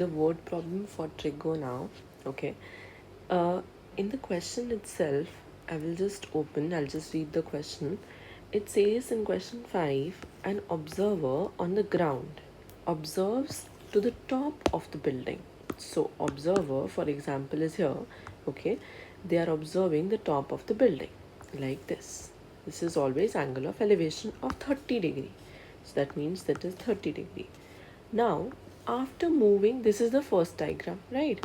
the word problem for trigo now. Okay, in the question itself, I'll just read the question. It says in question 5, an observer on the ground observes to the top of the building. So observer, for example, is here. Okay, they are observing the top of the building like this. This is always angle of elevation of 30 degree. So that means that is 30 degree. Now, after moving, this is the first diagram, right?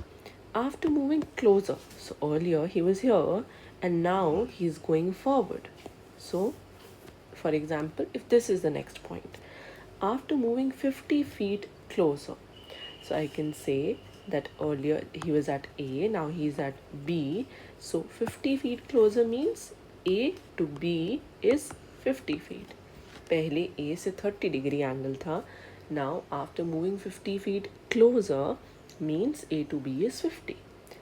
After moving closer, so earlier he was here and now he's going forward. So, for example, if this is the next point, after moving 50 feet closer, so I can say that earlier he was at A, now he's at B. So 50 feet closer means A to B is 50 feet. पहले A से 30 degree angle था. Now after moving 50 feet closer means A to B is 50.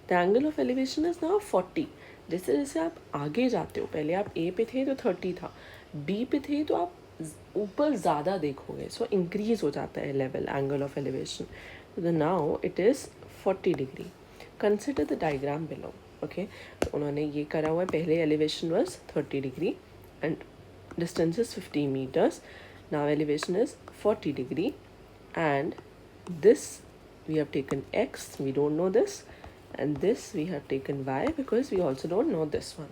The angle of elevation is now 40. जैसे जैसे आप आगे जाते हो, पहले आप A पे थे तो 30 था, B पे थे तो आप ऊपर ज़्यादा देखोगे, सो इंक्रीज हो जाता है level, angle of elevation. Now it is 40 degree. Consider the diagram below. Okay, तो उन्होंने ये करा हुआ है. पहले elevation was 30 degree and distance is 50 meters. Now elevation is 40 degree and this we have taken x, we don't know this, and this we have taken y because we also don't know this one.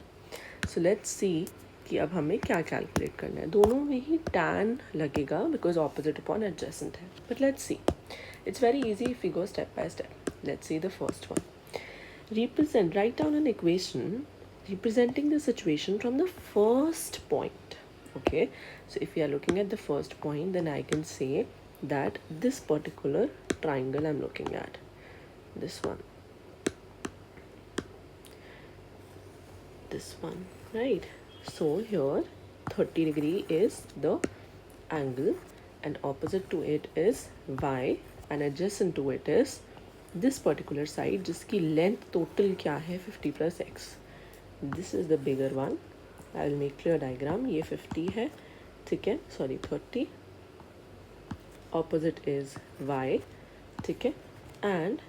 So let's see कि अब हमें क्या calculate करना है. दोनों में ही tan लगेगा बिकॉज ऑपोजिट अपॉन एडजेसेंट है. But let's see, it's very easy if we go step by step. Let's see the first one. Write down an equation representing the situation from the first point. Okay, so if we are looking at the first point, then I can say that this particular triangle I'm looking at, this one, right? So here 30 degree is the angle and opposite to it is y and adjacent to it is this particular side जिसकी length total क्या है 50 plus x. This is the bigger one. I will make clear diagram. ये 50 है, ठीक है, sorry 30. Opposite is y, ठीक है. And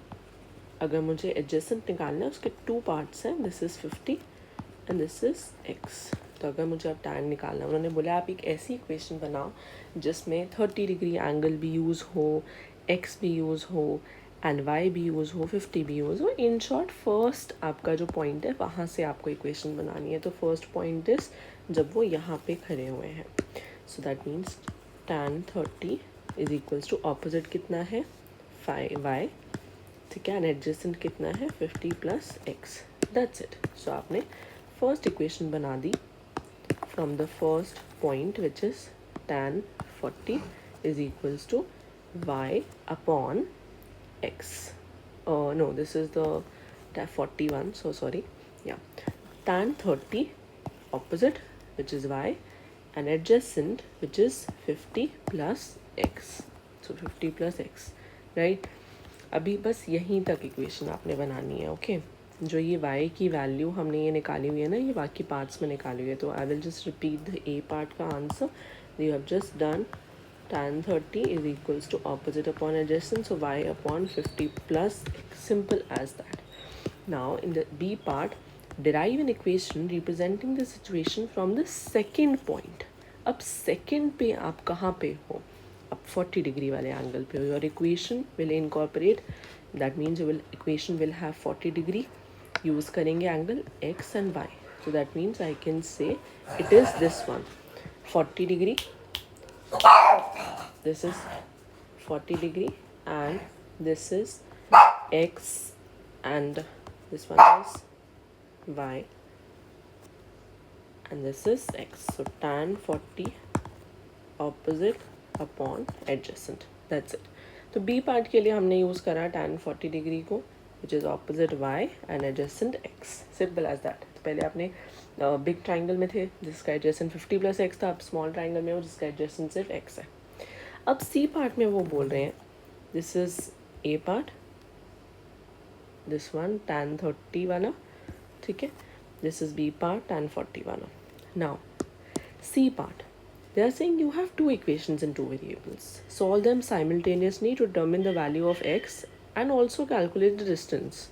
अगर मुझे adjacent निकालना है, उसके two parts हैं. This is 50 and this is x. तो अगर मुझे अब tan निकालना है, उन्होंने बोला आप एक ऐसी इक्वेशन बनाओ जिसमें 30 डिग्री एंगल भी यूज़ हो, x भी यूज़ हो एंड y भी यूज़ हो, 50 भी यूज़ हो. इन शॉर्ट फर्स्ट आपका जो पॉइंट है वहाँ से आपको इक्वेशन बनानी है. तो फर्स्ट पॉइंट इज जब वो यहाँ पे खड़े हुए हैं. So that means tan 30 is equals to opposite कितना है y, ठीक है, एंड एडजेसेंट कितना है 50 plus x. That's it. So आपने फर्स्ट इक्वेशन बना दी from the first point, which is tan 40 is equals to y upon x. No, this is the 41, so sorry. Yeah, tan 30 opposite, which is y, and adjacent, which is 50 plus x. So 50 plus x, right? अभी बस यहीं तक equation आपने बनानी है. Okay, जो ये y की वैल्यू हमने ये निकाली हुई है ना, ये बाकी पार्ट्स में निकाली हुई है. तो I will just repeat the A part का answer. You have just done tan 30 is equals to opposite upon adjacent, so y upon 50 plus x. Simple as that. Now in the b part, derive an equation representing the situation from the second point. अब second पे आप कहाँ पे हो? अब 40 degree वाले angle पे हो. Your equation will incorporate, that means your equation will have 40 degree. Use करेंगे angle x and y. So that means I can say it is this one 40 degree. This is 40 degree and this is x and this one is y and this is x. So tan 40 opposite upon adjacent. That's it. तो b part के लिए हमने use करा tan 40 degree को, which is opposite y and adjacent x. Simple as that. तो पहले आपने big triangle में थे जिसका एडजेसेंट 50 प्लस एक्स था. अब स्मॉल ट्राइंगल में हो जिसका एडजेसेंट सिर्फ एक्स है. अब सी पार्ट में वो बोल रहे हैं this is A part, this one tan 30 वाला, ठीक है. This is B part tan 40 वाला. Now C part, They are saying you have two equations in two variables. Solve them simultaneously to determine the value of x and also calculate the distance.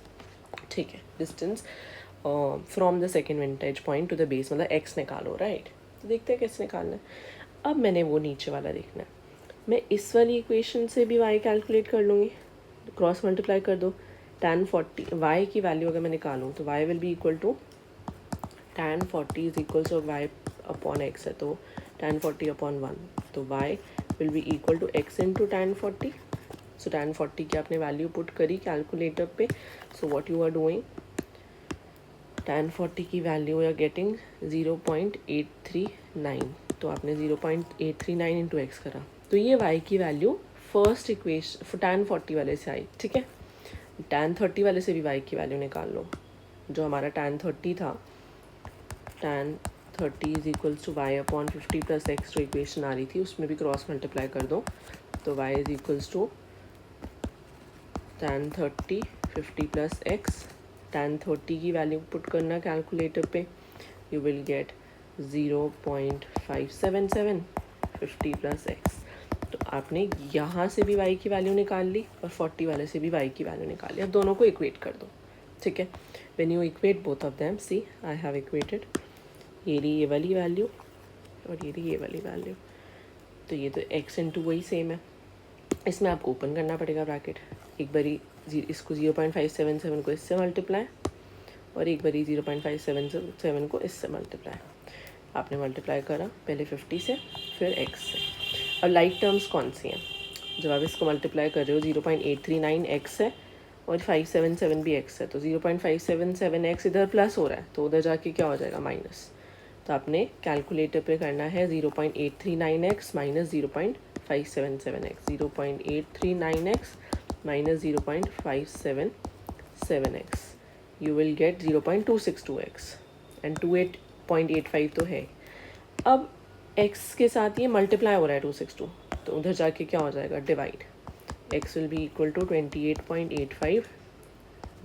ठीक है, distance from the second vantage point to the base, मतलब x निकालो, right. तो देखते हैं कैसे निकालना है. अब मैंने वो नीचे वाला देखना है. मैं इस वाली इक्वेशन से भी y कैलकुलेट कर लूँगी. क्रॉस मल्टीप्लाई कर दो. tan 40 y की वैल्यू अगर मैं निकालूँ तो y will be equal to tan 40 is equal to y upon x है, तो tan 40 अपॉन 1, तो y will be equal to x into tan 40. So tan 40 की आपने वैल्यू पुट करी कैलकुलेटर पे. So what you are doing, tan 40 की value are getting 0.839. तो आपने 0.839 इंटू एक्स करा, तो ये y की वैल्यू फर्स्ट इक्वेशन tan 40 वाले से आई. ठीक है, tan 30 वाले से भी y की वैल्यू निकाल लो. जो हमारा tan 30 था, tan 30 is equals to y upon 50 plus x जो इक्वेशन आ रही थी उसमें भी क्रॉस मल्टीप्लाई कर दो. तो y is equals to tan 30 50 plus x. tan 30 की वैल्यू पुट करना कैलकुलेटर पे, you will get 0.577 50 plus x. तो आपने यहाँ से भी y की वैल्यू निकाल ली और 40 वाले से भी y की वैल्यू निकाल ली. अब दोनों को इक्वेट कर दो. ठीक है, when you equate both of them, see I have equated, ये रही ये वाली वैल्यू और ये रही ये वाली वैल्यू. तो ये तो x इंटू वही सेम है. इसमें आपको ओपन करना पड़ेगा ब्रैकेट. एक बारी इसको 0.577 को इससे मल्टीप्लाई और एक बारी 0.577 को इससे मल्टीप्लाई. आपने मल्टीप्लाई करा पहले 50 से फिर x से. अब लाइक टर्म्स कौन सी हैं? जब आप इसको मल्टीप्लाई कर रहे हो 0.839 x है और 577 भी x है, तो 0.577 x इधर प्लस हो रहा है तो उधर जाके क्या हो जाएगा, माइनस. तो आपने कैलकुलेटर पे करना है 0.839 x minus 0.577 x. 0.839 x minus 0.577 x, you will gate 0.262 x and 28.85 तो है. अब x के साथ ये मल्टीप्लाई हो रहा है 262, तो उधर जाके क्या हो जाएगा, divide. x will be equal to 28.85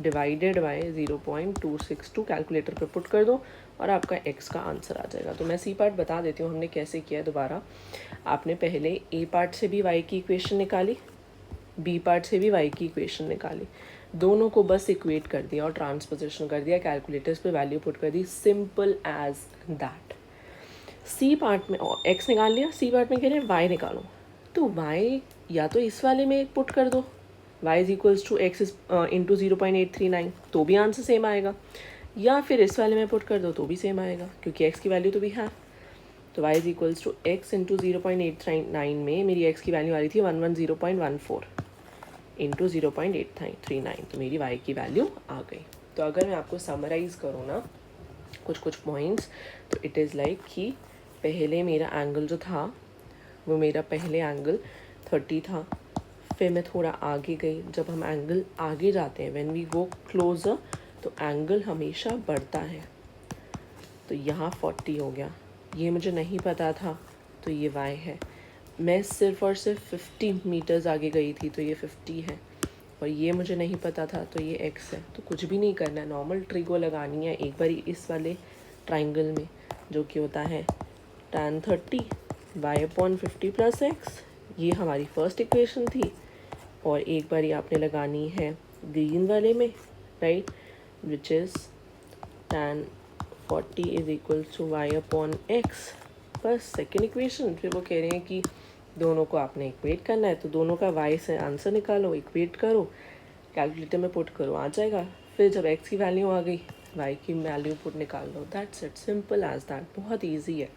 divided by 0.262. Calculator पे पुट कर दो और आपका x का आंसर आ जाएगा. तो मैं सी पार्ट बता देती हूँ हमने कैसे किया दोबारा. आपने पहले a पार्ट से भी y की इक्वेशन निकाली, b पार्ट से भी y की इक्वेशन निकाली, दोनों को बस इक्वेट कर दिया और ट्रांसपोजिशन कर दिया, कैलकुलेटर्स पे वैल्यू पुट कर दी. Simple as that. C part में x निकाल लिया, सी पार्ट में कह रहे हैं y निकालो, तो y या तो इस वाले में पुट कर दो, y is equals to x into 0.839, तो भी आंसर सेम आएगा. या फिर इस वाले में पुट कर दो तो भी सेम आएगा क्योंकि x की वैल्यू तो भी है. तो y is equals to x into 0.839 में मेरी x की वैल्यू आ रही थी 110.14 इंटू 0.839, तो मेरी y की वैल्यू आ गई. तो अगर मैं आपको समराइज़ करूँ ना कुछ पॉइंट्स, तो इट इज़ लाइक कि पहले मेरा एंगल जो था वो मेरा पहले एंगल 30 था, फिर मैं थोड़ा आगे गई. जब हम एंगल आगे जाते हैं, व्हेन वी गो क्लोज़र, तो एंगल हमेशा बढ़ता है. तो यहाँ 40 हो गया, ये मुझे नहीं पता था तो ये y है. मैं सिर्फ और सिर्फ 50 मीटर्स आगे गई थी तो ये 50 है, और ये मुझे नहीं पता था तो ये x है. तो कुछ भी नहीं करना है, नॉर्मल ट्रिगो लगानी है एक बारी इस वाले ट्राइंगल में जो कि होता है tan 30 y upon 50 plus x. ये हमारी फर्स्ट इक्वेशन थी. और एक बारी आपने लगानी है ग्रीन वाले में, right, which is tan 40 is equal to y upon x. बस सेकेंड इक्वेशन. फिर वो कह रहे हैं कि दोनों को आपने इक्वेट करना है, तो दोनों का y से आंसर निकालो, इक्वेट करो, कैलकुलेटर में पुट करो, आ जाएगा. फिर जब x की वैल्यू आ गई y की वैल्यू पुट निकाल लो. That's it, simple as that, बहुत ईजी है.